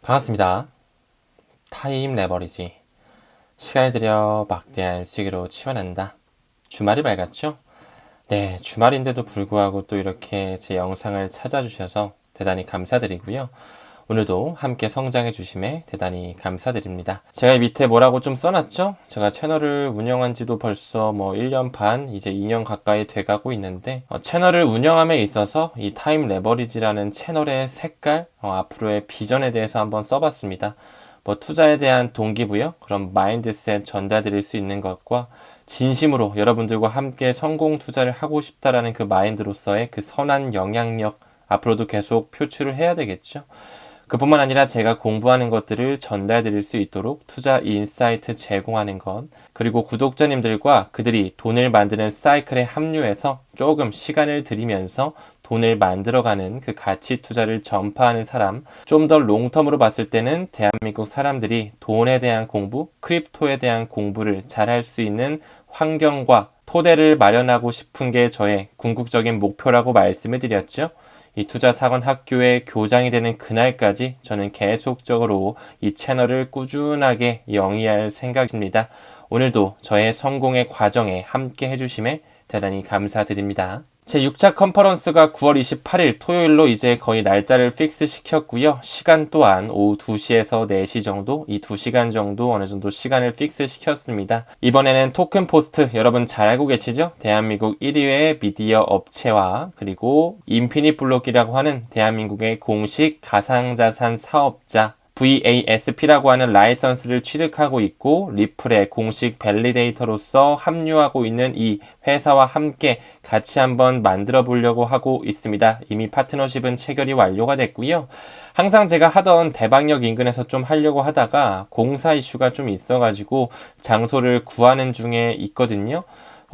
반갑습니다. 타임 레버리지. 시간을 들여 막대한 수익으로 치환한다. 주말이 밝았죠? 네, 주말인데도 불구하고 또 이렇게 제 영상을 찾아주셔서 대단히 감사드리고요. 오늘도 함께 성장해 주심에 대단히 감사드립니다. 제가 밑에 뭐라고 좀 써놨죠? 제가 채널을 운영한 지도 벌써 1년 반, 이제 2년 가까이 돼가고 있는데 채널을 운영함에 있어서 이 타임 레버리지라는 채널의 색깔, 앞으로의 비전에 대해서 한번 써봤습니다. 투자에 대한 동기부여, 그런 마인드셋 전달드릴 수 있는 것과 진심으로 여러분들과 함께 성공 투자를 하고 싶다라는 그 마인드로서의 그 선한 영향력 앞으로도 계속 표출을 해야 되겠죠. 그뿐만 아니라 제가 공부하는 것들을 전달드릴 수 있도록 투자 인사이트 제공하는 것, 그리고 구독자님들과 그들이 돈을 만드는 사이클에 합류해서 조금 시간을 들이면서 돈을 만들어가는 그 가치 투자를 전파하는 사람, 좀 더 롱텀으로 봤을 때는 대한민국 사람들이 돈에 대한 공부, 크립토에 대한 공부를 잘할 수 있는 환경과 토대를 마련하고 싶은 게 저의 궁극적인 목표라고 말씀을 드렸죠. 이 투자사건 학교의 교장이 되는 그날까지 저는 계속적으로 이 채널을 꾸준하게 영위할 생각입니다. 오늘도 저의 성공의 과정에 함께 해주심에 대단히 감사드립니다. 제 6차 컨퍼런스가 9월 28일 토요일로 이제 거의 날짜를 픽스 시켰고요. 시간 또한 오후 2시에서 4시 정도, 이 2시간 정도 어느 정도 시간을 픽스 시켰습니다. 이번에는 토큰 포스트 여러분 잘 알고 계시죠? 대한민국 1위의 미디어 업체와 그리고 인피니트 블록이라고 하는 대한민국의 공식 가상자산 사업자 VASP라고 하는 라이선스를 취득하고 있고 리플의 공식 밸리데이터로서 합류하고 있는 이 회사와 함께 같이 한번 만들어 보려고 하고 있습니다. 이미 파트너십은 체결이 완료가 됐고요. 항상 제가 하던 대방역 인근에서 좀 하려고 하다가 공사 이슈가 좀 있어가지고 장소를 구하는 중에 있거든요.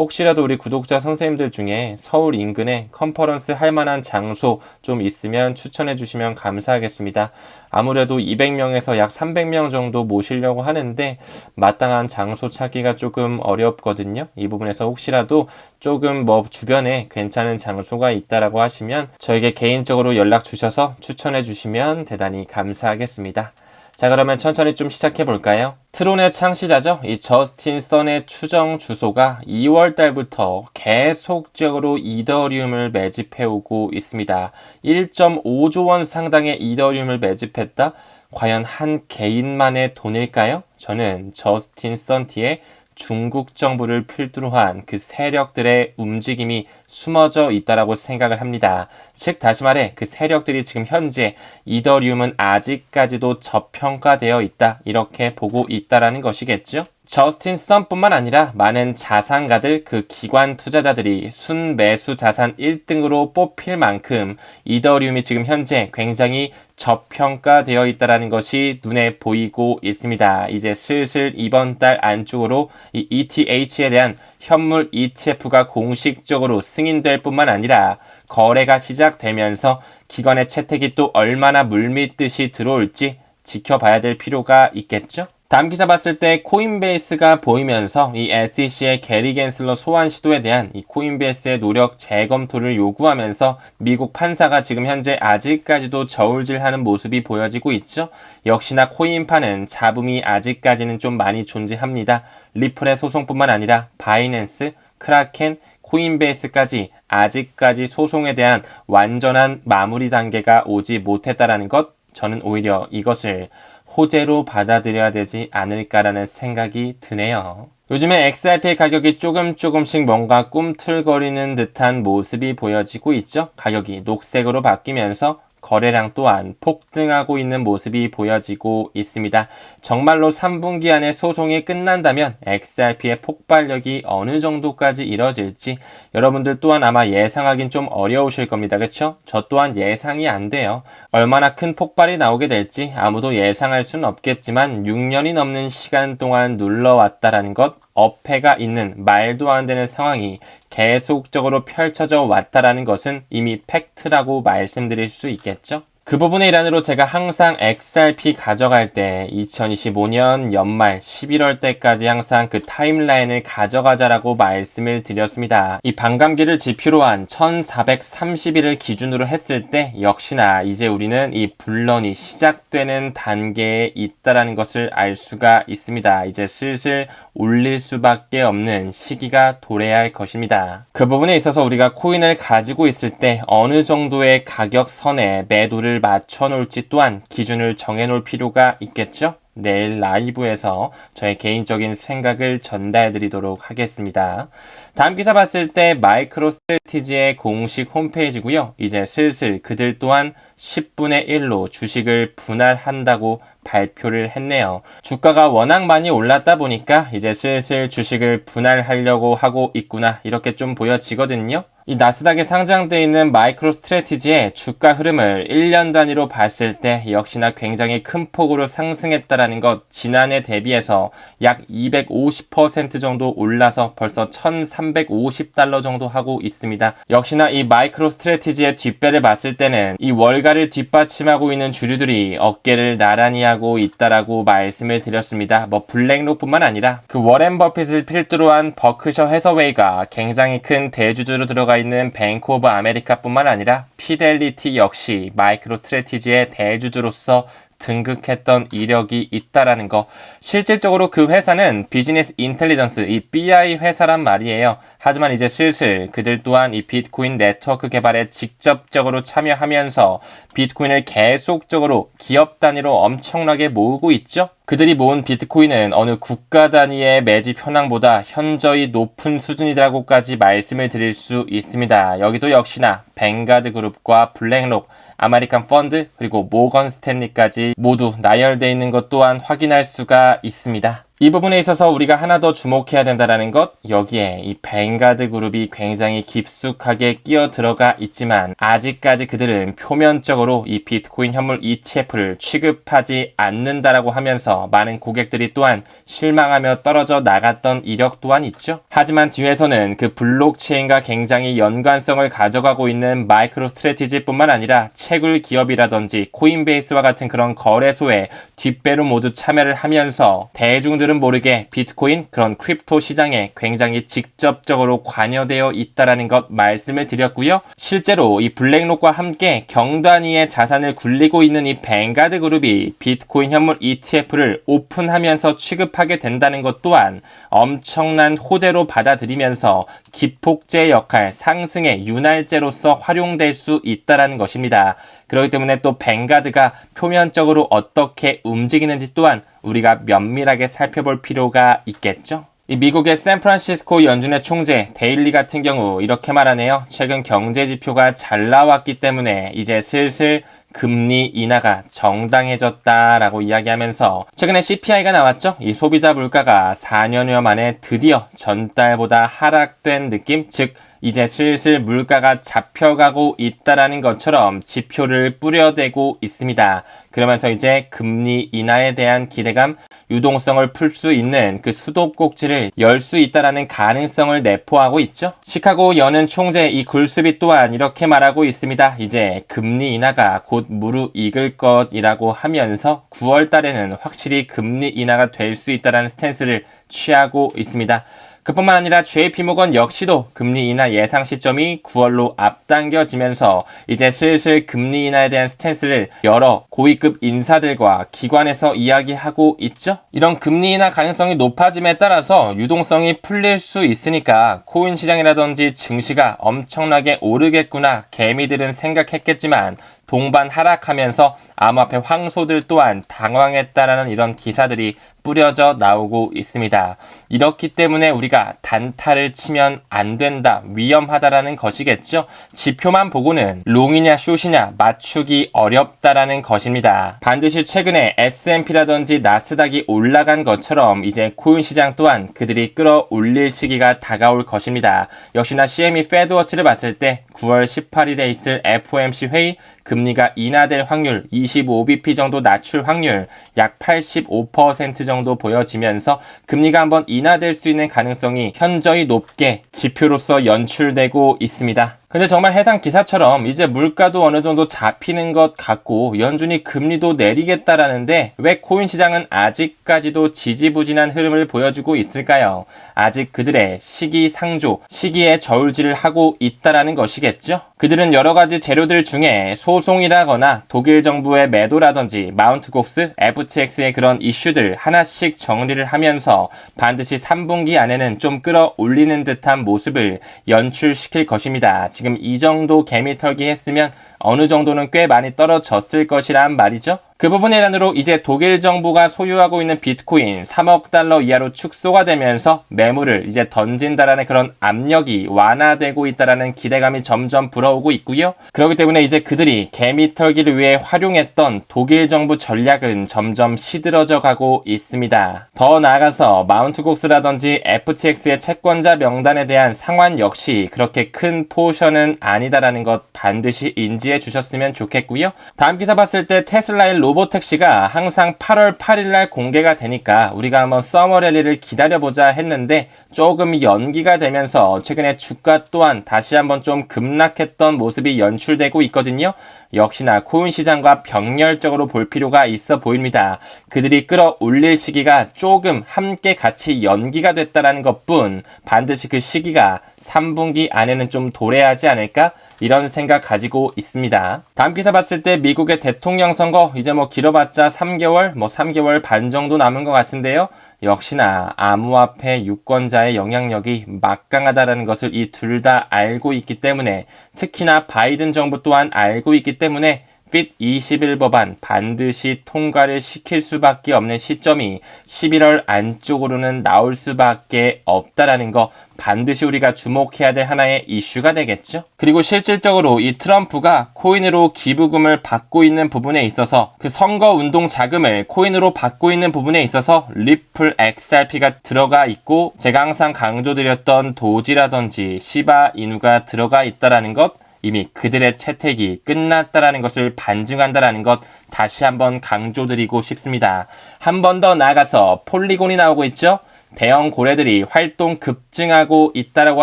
혹시라도 우리 구독자 선생님들 중에 서울 인근에 컨퍼런스 할 만한 장소 좀 있으면 추천해 주시면 감사하겠습니다. 아무래도 200명에서 약 300명 정도 모시려고 하는데 마땅한 장소 찾기가 조금 어렵거든요. 이 부분에서 혹시라도 조금 주변에 괜찮은 장소가 있다라고 하시면 저에게 개인적으로 연락 주셔서 추천해 주시면 대단히 감사하겠습니다. 자, 그러면 천천히 좀 시작해 볼까요? 트론의 창시자죠. 이 저스틴 선의 추정 주소가 2월 달부터 계속적으로 이더리움을 매집해 오고 있습니다. 1.5조 원 상당의 이더리움을 매집했다? 과연 한 개인만의 돈일까요? 저는 저스틴 선 뒤에 중국 정부를 필두로 한 그 세력들의 움직임이 숨어져 있다라고 생각을 합니다. 즉 다시 말해 그 세력들이 지금 현재 이더리움은 아직까지도 저평가되어 있다 이렇게 보고 있다라는 것이겠죠. 저스틴 썬뿐만 아니라 많은 자산가들 그 기관 투자자들이 순매수 자산 1등으로 뽑힐 만큼 이더리움이 지금 현재 굉장히 저평가되어 있다는 것이 눈에 보이고 있습니다. 이제 슬슬 이번 달 안쪽으로 이 ETH에 대한 현물 ETF가 공식적으로 승인될 뿐만 아니라 거래가 시작되면서 기관의 채택이 또 얼마나 물밀듯이 들어올지 지켜봐야 될 필요가 있겠죠? 다음 기사 봤을 때 코인베이스가 보이면서 이 SEC의 게리 겐슬러 소환 시도에 대한 이 코인베이스의 노력 재검토를 요구하면서 미국 판사가 지금 현재 아직까지도 저울질하는 모습이 보여지고 있죠. 역시나 코인파는 잡음이 아직까지는 좀 많이 존재합니다. 리플의 소송뿐만 아니라 바이낸스, 크라켄, 코인베이스까지 아직까지 소송에 대한 완전한 마무리 단계가 오지 못했다라는 것, 저는 오히려 이것을 호재로 받아들여야 되지 않을까라는 생각이 드네요. 요즘에 XRP의 가격이 조금씩 뭔가 꿈틀거리는 듯한 모습이 보여지고 있죠. 가격이 녹색으로 바뀌면서 거래량 또한 폭등하고 있는 모습이 보여지고 있습니다. 정말로 3분기 안에 소송이 끝난다면 XRP의 폭발력이 어느 정도까지 이뤄질지 여러분들 또한 아마 예상하긴 좀 어려우실 겁니다. 그쵸? 저 또한 예상이 안 돼요. 얼마나 큰 폭발이 나오게 될지 아무도 예상할 수는 없겠지만 6년이 넘는 시간 동안 눌러왔다라는 것, 어폐가 있는 말도 안 되는 상황이 계속적으로 펼쳐져 왔다라는 것은 이미 팩트라고 말씀드릴 수 있겠죠. 그 부분의 일환으로 제가 항상 XRP 가져갈 때 2025년 연말 11월 때까지 항상 그 타임라인을 가져가자라고 말씀을 드렸습니다. 이 반감기를 지표로 한 1430일을 기준으로 했을 때 역시나 이제 우리는 이 분런이 시작되는 단계에 있다라는 것을 알 수가 있습니다. 이제 슬슬 올릴 수밖에 없는 시기가 도래할 것입니다. 그 부분에 있어서 우리가 코인을 가지고 있을 때 어느 정도의 가격선에 매도를 맞춰 놓을지 또한 기준을 정해 놓을 필요가 있겠죠? 내일 라이브에서 저의 개인적인 생각을 전달해 드리도록 하겠습니다. 다음 기사 봤을 때 마이크로 스트래티지의 공식 홈페이지고요. 이제 슬슬 그들 또한 10분의 1로 주식을 분할한다고 발표를 했네요. 주가가 워낙 많이 올랐다 보니까 이제 슬슬 주식을 분할하려고 하고 있구나 이렇게 좀 보여지거든요. 이 나스닥에 상장되어 있는 마이크로 스트래티지의 주가 흐름을 1년 단위로 봤을 때 역시나 굉장히 큰 폭으로 상승했다라는 것, 지난해 대비해서 약 250% 정도 올라서 벌써 1350달러 정도 하고 있습니다. 역시나 이 마이크로 스트래티지의 뒷배를 봤을 때는 이 월가를 뒷받침하고 있는 주류들이 어깨를 나란히 하고 있다라고 말씀을 드렸습니다. 뭐 블랙록뿐만 아니라 그 워렌 버핏을 필두로 한 버크셔 해서웨이가 굉장히 큰 대주주로 들어가 있는 뱅크 오브 아메리카뿐만 아니라 피델리티 역시 마이크로 스트래티지의 대주주로서 등극했던 이력이 있다라는 거. 실질적으로 그 회사는 비즈니스 인텔리전스, 이 BI 회사란 말이에요. 하지만 이제 슬슬 그들 또한 이 비트코인 네트워크 개발에 직접적으로 참여하면서 비트코인을 계속적으로 기업 단위로 엄청나게 모으고 있죠. 그들이 모은 비트코인은 어느 국가 단위의 매집 현황보다 현저히 높은 수준이라고까지 말씀을 드릴 수 있습니다. 여기도 역시나 뱅가드 그룹과 블랙록, 아메리칸 펀드, 그리고 모건 스탠리까지 모두 나열되어 있는 것 또한 확인할 수가 있습니다. 이 부분에 있어서 우리가 하나 더 주목해야 된다는 것, 여기에 이 뱅가드 그룹이 굉장히 깊숙하게 끼어 들어가 있지만 아직까지 그들은 표면적으로 이 비트코인 현물 ETF를 취급하지 않는다라고 하면서 많은 고객들이 또한 실망하며 떨어져 나갔던 이력 또한 있죠. 하지만 뒤에서는 그 블록체인과 굉장히 연관성을 가져가고 있는 마이크로 스트래티지뿐만 아니라 채굴 기업이라든지 코인베이스와 같은 그런 거래소에 뒷배로 모두 참여를 하면서 대중들은 모르게 비트코인 그런 크립토 시장에 굉장히 직접적으로 관여되어 있다라는 것 말씀을 드렸고요. 실제로 이 블랙록과 함께 경단위의 자산을 굴리고 있는 이 뱅가드 그룹이 비트코인 현물 ETF를 오픈하면서 취급하게 된다는 것 또한 엄청난 호재로 받아들이면서 기폭제 역할, 상승의 윤활제로서 활용될 수 있다라는 것입니다. 그렇기 때문에 또 뱅가드가 표면적으로 어떻게 움직이는지 또한 우리가 면밀하게 살펴볼 필요가 있겠죠. 이 미국의 샌프란시스코 연준의 총재 데일리 같은 경우 이렇게 말하네요. 최근 경제 지표가 잘 나왔기 때문에 이제 슬슬 금리 인하가 정당해졌다라고 이야기하면서 최근에 CPI가 나왔죠. 이 소비자 물가가 4년여 만에 드디어 전달보다 하락된 느낌, 즉 이제 슬슬 물가가 잡혀가고 있다라는 것처럼 지표를 뿌려대고 있습니다. 그러면서 이제 금리 인하에 대한 기대감, 유동성을 풀 수 있는 그 수도꼭지를 열 수 있다라는 가능성을 내포하고 있죠. 시카고 연은 총재 이 굴스비 또한 이렇게 말하고 있습니다. 이제 금리 인하가 곧 무르익을 것이라고 하면서 9월 달에는 확실히 금리 인하가 될 수 있다라는 스탠스를 취하고 있습니다. 그뿐만 아니라 JP모건 역시도 금리 인하 예상 시점이 9월로 앞당겨지면서 이제 슬슬 금리 인하에 대한 스탠스를 여러 고위급 인사들과 기관에서 이야기하고 있죠. 이런 금리 인하 가능성이 높아짐에 따라서 유동성이 풀릴 수 있으니까 코인 시장이라든지 증시가 엄청나게 오르겠구나 개미들은 생각했겠지만 동반 하락하면서 암호화폐 황소들 또한 당황했다라는 이런 기사들이 뿌려져 나오고 있습니다. 이렇기 때문에 우리가 단타를 치면 안 된다, 위험하다라는 것이겠죠. 지표만 보고는 롱이냐 숏이냐 맞추기 어렵다라는 것입니다. 반드시 최근에 S&P라든지 나스닥이 올라간 것처럼 이제 코인 시장 또한 그들이 끌어올릴 시기가 다가올 것입니다. 역시나 CME 페드워치를 봤을 때 9월 18일에 있을 FOMC 회의 금리가 인하될 확률 25bp 정도 낮출 확률 약 85% 정도 보여지면서 금리가 한번 인하될 수 있는 가능성이 현저히 높게 지표로서 연출되고 있습니다. 근데 정말 해당 기사처럼 이제 물가도 어느 정도 잡히는 것 같고 연준이 금리도 내리겠다라는데 왜 코인 시장은 아직까지도 지지부진한 흐름을 보여주고 있을까요? 아직 그들의 시기상조, 시기에 저울질을 하고 있다라는 것이겠죠? 그들은 여러 가지 재료들 중에 소송이라거나 독일 정부의 매도라든지 마운트곡스, FTX의 그런 이슈들 하나씩 정리를 하면서 반드시 3분기 안에는 좀 끌어올리는 듯한 모습을 연출시킬 것입니다. 지금 이 정도 개미털기 했으면 어느 정도는 꽤 많이 떨어졌을 것이란 말이죠. 그 부분의 일환으로 이제 독일 정부가 소유하고 있는 비트코인 3억 달러 이하로 축소가 되면서 매물을 이제 던진다라는 그런 압력이 완화되고 있다라는 기대감이 점점 불어오고 있고요. 그렇기 때문에 이제 그들이 개미털기를 위해 활용했던 독일 정부 전략은 점점 시들어져 가고 있습니다. 더 나아가서 마운트곡스라든지 FTX의 채권자 명단에 대한 상환 역시 그렇게 큰 포션은 아니다라는 것 반드시 인지해 주셨으면 좋겠고요. 다음 기사 봤을 때 테슬라의 로보택시가 항상 8월 8일날 공개가 되니까 우리가 한번 서머 랠리를 기다려보자 했는데 조금 연기가 되면서 최근에 주가 또한 다시 한번 좀 급락했던 모습이 연출되고 있거든요. 역시나 코인 시장과 병렬적으로 볼 필요가 있어 보입니다. 그들이 끌어올릴 시기가 조금 함께 같이 연기가 됐다라는 것뿐 반드시 그 시기가 3분기 안에는 좀 도래하지 않을까? 이런 생각 가지고 있습니다. 다음 기사 봤을 때 미국의 대통령 선거 이제 길어봤자 3개월, 3개월 반 정도 남은 것 같은데요. 역시나 암호화폐 유권자의 영향력이 막강하다는 것을 이 둘 다 알고 있기 때문에 특히나 바이든 정부 또한 알고 있기 때문에 FIT21 법안 반드시 통과를 시킬 수밖에 없는 시점이 11월 안쪽으로는 나올 수밖에 없다라는 거 반드시 우리가 주목해야 될 하나의 이슈가 되겠죠. 그리고 실질적으로 이 트럼프가 코인으로 기부금을 받고 있는 부분에 있어서 그 선거운동 자금을 코인으로 받고 있는 부분에 있어서 리플 XRP가 들어가 있고 제가 항상 강조드렸던 도지라든지 시바 이누가 들어가 있다라는 것 이미 그들의 채택이 끝났다라는 것을 반증한다라는 것 다시 한번 강조드리고 싶습니다. 한 번 더 나아가서 폴리곤이 나오고 있죠. 대형 고래들이 활동 급증하고 있다라고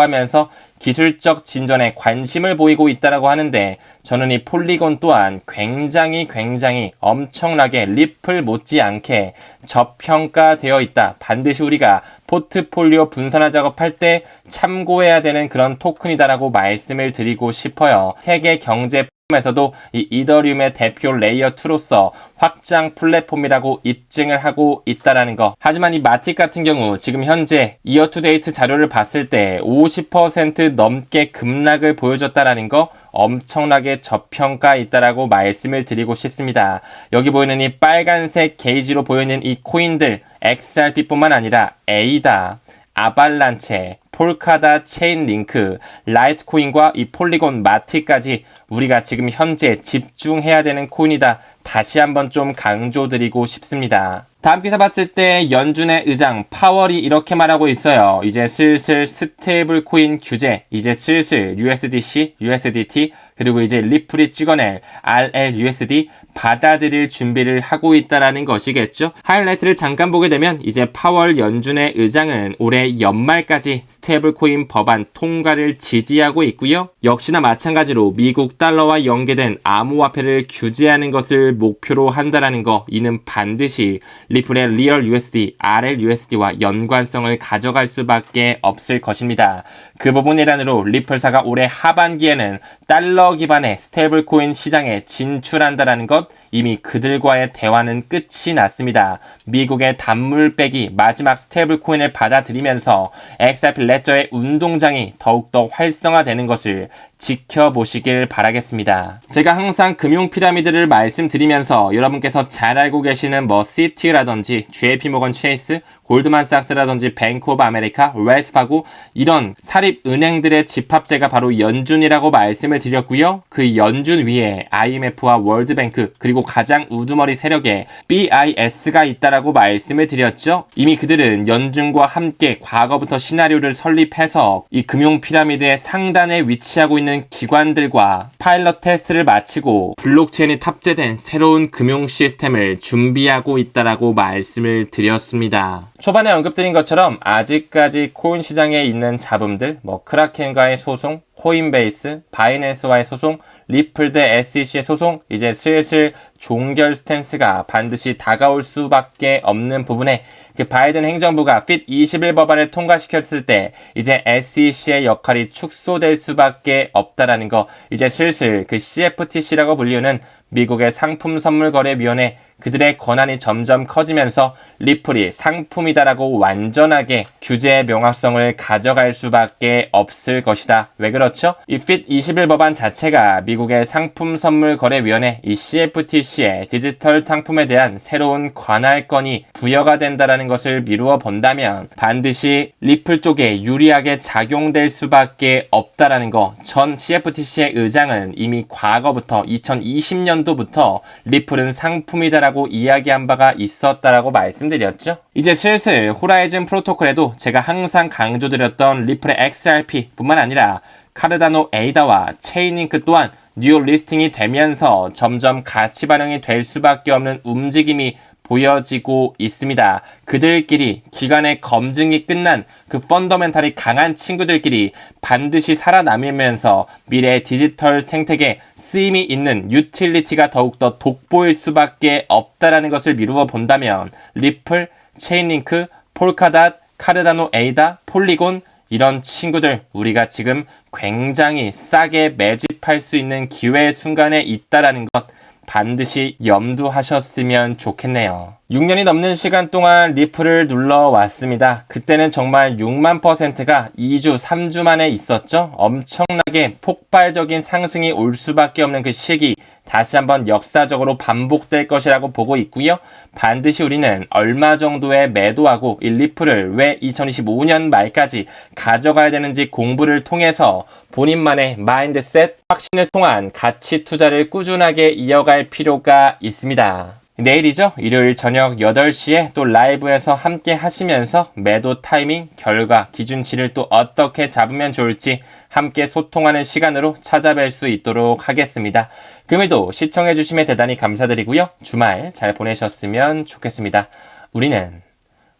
하면서 기술적 진전에 관심을 보이고 있다라고 하는데 저는 이 폴리곤 또한 굉장히 엄청나게 리플 못지않게 저평가되어 있다. 반드시 우리가 포트폴리오 분산화 작업할 때 참고해야 되는 그런 토큰이다라고 말씀을 드리고 싶어요. 세계 경제 에서도 이 이더리움의 대표 레이어 2로서 확장 플랫폼이라고 입증을 하고 있다라는 거. 하지만 이 마틱 같은 경우 지금 현재 이어 투 데이트 자료를 봤을 때 50% 넘게 급락을 보여줬다라는 거 엄청나게 저평가 있다라고 말씀을 드리고 싶습니다. 여기 보이는 이 빨간색 게이지로 보이는 이 코인들 XRP뿐만 아니라 에이다, 아발란체, 폴카다 체인링크, 라이트코인과 이 폴리곤 마티까지 우리가 지금 현재 집중해야 되는 코인이다. 다시 한번 좀 강조드리고 싶습니다. 다음 기사 봤을 때 연준의 의장 파월이 이렇게 말하고 있어요. 이제 슬슬 스테이블 코인 규제, 이제 슬슬 USDC, USDT, 그리고 이제 리플이 찍어낼 RLUSD 받아들일 준비를 하고 있다라는 것이겠죠. 하이라이트를 잠깐 보게 되면 이제 파월 연준의 의장은 올해 연말까지 스테이블 코인 법안 통과를 지지하고 있고요. 역시나 마찬가지로 미국 달러와 연계된 암호화폐를 규제하는 것을 목표로 한다라는 거, 이는 반드시 리플의 리얼 USD, RLUSD와 연관성을 가져갈 수밖에 없을 것입니다. 그 부분 일환으로 리플사가 올해 하반기에는 달러 기반의 스테이블 코인 시장에 진출한다라는 것, 이미 그들과의 대화는 끝이 났습니다. 미국의 단물 빼기 마지막 스테이블 코인을 받아들이면서 XRP 레저의 운동장이 더욱더 활성화되는 것을 지켜보시길 바라겠습니다. 제가 항상 금융 피라미드를 말씀드리면서 여러분께서 잘 알고 계시는 시티라든지 JP모건 체이스, 골드만삭스라든지 뱅크 오브 아메리카, 웰스파고 이런 사립은행들의 집합체가 바로 연준이라고 말씀을 드렸고요. 그 연준 위에 IMF와 월드뱅크 그리고 가장 우두머리 세력에 BIS가 있다라고 말씀을 드렸죠. 이미 그들은 연준과 함께 과거부터 시나리오를 설립해서 이 금융 피라미드의 상단에 위치하고 있는 기관들과 파일럿 테스트를 마치고 블록체인이 탑재된 새로운 금융 시스템을 준비하고 있다라고 말씀을 드렸습니다. 초반에 언급드린 것처럼 아직까지 코인 시장에 있는 잡음들, 크라켄과의 소송, 코인베이스, 바이낸스와의 소송, 리플 대 SEC의 소송, 이제 슬슬 종결 스탠스가 반드시 다가올 수밖에 없는 부분에 그 바이든 행정부가 핏 21 법안을 통과시켰을 때 이제 SEC의 역할이 축소될 수밖에 없다라는 거, 이제 슬슬 그 CFTC라고 불리우는 미국의 상품선물거래위원회, 그들의 권한이 점점 커지면서 리플이 상품이다라고 완전하게 규제의 명확성을 가져갈 수밖에 없을 것이다. 왜 그렇죠? 이 핏 21 법안 자체가 미국의 상품선물거래위원회 이 CFTC의 디지털 상품에 대한 새로운 관할권이 부여가 된다라는 것을 미루어 본다면 반드시 리플 쪽에 유리하게 작용될 수밖에 없다라는 거, 전 CFTC의 의장은 이미 과거부터 2020년도부터 리플은 상품이다라고 이야기한 바가 있었다라고 말씀드렸죠. 이제 슬슬 호라이즌 프로토콜에도 제가 항상 강조드렸던 리플의 XRP 뿐만 아니라 카르다노 에이다와 체인링크 또한 뉴 리스팅이 되면서 점점 가치 반영이 될 수밖에 없는 움직임이 보여지고 있습니다. 그들끼리 기간의 검증이 끝난 그 펀더멘탈이 강한 친구들끼리 반드시 살아남으면서 미래의 디지털 생태계 쓰임이 있는 유틸리티가 더욱더 돋보일 수밖에 없다라는 것을 미루어 본다면 리플, 체인링크, 폴카닷, 카르다노 에이다, 폴리곤 이런 친구들 우리가 지금 굉장히 싸게 매집할 수 있는 기회의 순간에 있다라는 것 반드시 염두하셨으면 좋겠네요. 6년이 넘는 시간 동안 리플을 눌러왔습니다. 그때는 정말 6만%가 2주, 3주 만에 있었죠. 엄청나게 폭발적인 상승이 올 수밖에 없는 그 시기 다시 한번 역사적으로 반복될 것이라고 보고 있고요. 반드시 우리는 얼마 정도의 매도하고 이 리플을 왜 2025년 말까지 가져가야 되는지 공부를 통해서 본인만의 마인드셋, 확신을 통한 가치 투자를 꾸준하게 이어갈 필요가 있습니다. 내일이죠. 일요일 저녁 8시에 또 라이브에서 함께 하시면서 매도 타이밍, 결과, 기준치를 또 어떻게 잡으면 좋을지 함께 소통하는 시간으로 찾아뵐 수 있도록 하겠습니다. 금일도 시청해주심에 대단히 감사드리고요. 주말 잘 보내셨으면 좋겠습니다. 우리는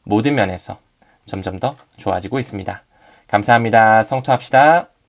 모든 면에서 점점 더 좋아지고 있습니다. 감사합니다. 성투합시다.